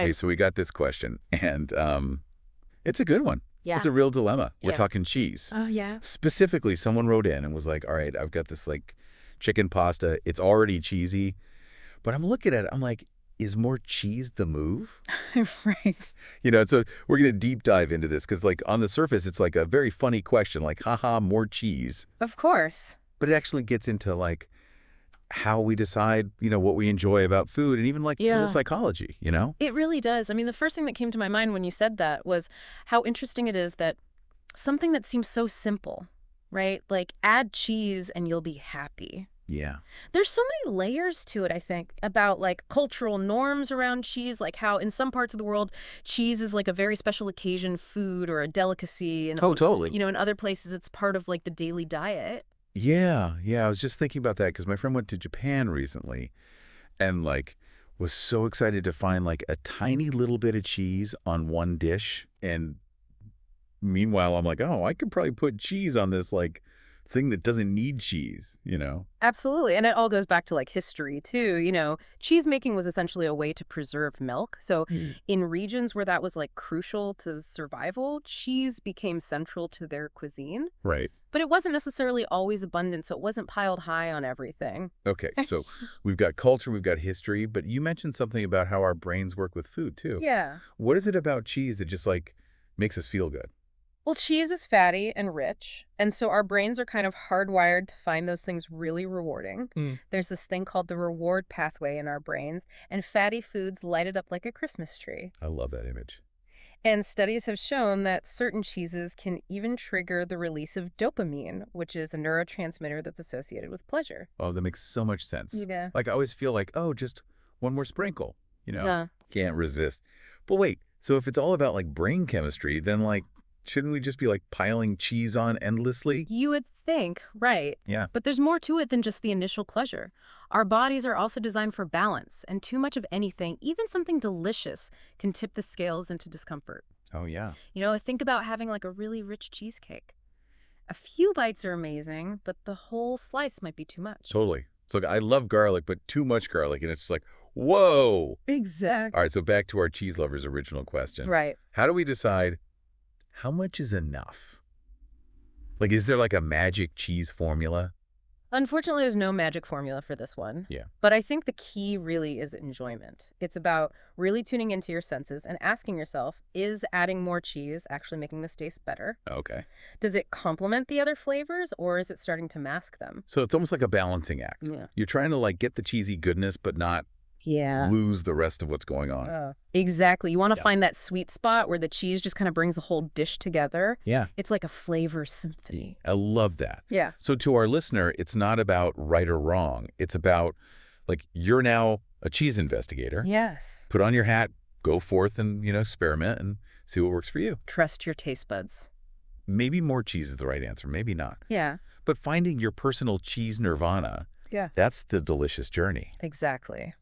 Hey, so we got this question, and it's a good one. Yeah. It's a real dilemma. We're Yeah. talking cheese. Oh, yeah. Specifically, someone wrote in and was like, all right, I've got this like chicken pasta. It's already cheesy, but I'm looking at it. I'm like, is more cheese the move? Right. So we're going to deep dive into this because like on the surface, it's like a very funny question, like, haha, more cheese. Of course. But it actually gets into like how we decide, what we enjoy about food and even like the Yeah. psychology. It really does. I mean, the first thing that came to my mind when you said that was how interesting it is that something that seems so simple, right? Like add cheese and you'll be happy. Yeah. There's so many layers to it, I think, about like cultural norms around cheese, like how in some parts of the world, cheese is like a very special occasion food or a delicacy. And, Oh, totally. in other places, it's part of like the daily diet. Yeah, I was just thinking about that because my friend went to Japan recently and like was so excited to find like a tiny little bit of cheese on one dish. And meanwhile, I'm like, oh, I could probably put cheese on this like thing that doesn't need cheese. Absolutely. And it all goes back to like history too. Cheese making was essentially a way to preserve milk. So in regions where that was like crucial to survival, cheese became central to their cuisine. Right. But it wasn't necessarily always abundant, so it wasn't piled high on everything. Okay, so we've got culture, we've got history, but you mentioned something about how our brains work with food too. Yeah. What is it about cheese that just like makes us feel good? Well, cheese is fatty and rich, and so our brains are kind of hardwired to find those things really rewarding. There's this thing called the reward pathway in our brains, and fatty foods light it up like a Christmas tree. I love that image. And studies have shown that certain cheeses can even trigger the release of dopamine, which is a neurotransmitter that's associated with pleasure. Oh, that makes so much sense. Yeah. Like I always feel like, oh, just one more sprinkle. Yeah. Can't resist. But wait, so if it's all about like brain chemistry, then like, shouldn't we just be like piling cheese on endlessly? You would think, right. Yeah. But there's more to it than just the initial pleasure. Our bodies are also designed for balance, and too much of anything, even something delicious, can tip the scales into discomfort. Oh, yeah. Think about having like a really rich cheesecake. A few bites are amazing, but the whole slice might be too much. Totally. So like, I love garlic, but too much garlic. And it's just like, whoa. Exactly. All right. So back to our cheese lovers' original question. Right. How do we decide how much is enough? Like, is there like a magic cheese formula? Unfortunately, there's no magic formula for this one. Yeah. But I think the key really is enjoyment. It's about really tuning into your senses and asking yourself, is adding more cheese actually making this taste better? Okay. Does it complement the other flavors, or is it starting to mask them? So it's almost like a balancing act. Yeah. You're trying to like get the cheesy goodness, but not Yeah. lose the rest of what's going on. Exactly. You want to Yeah. find that sweet spot where the cheese just kind of brings the whole dish together. Yeah. It's like a flavor symphony. I love that. Yeah. So to our listener, it's not about right or wrong. It's about like you're now a cheese investigator. Yes. Put on your hat, go forth and, experiment and see what works for you. Trust your taste buds. Maybe more cheese is the right answer, maybe not. Yeah. But finding your personal cheese nirvana, Yeah. that's the delicious journey. Exactly.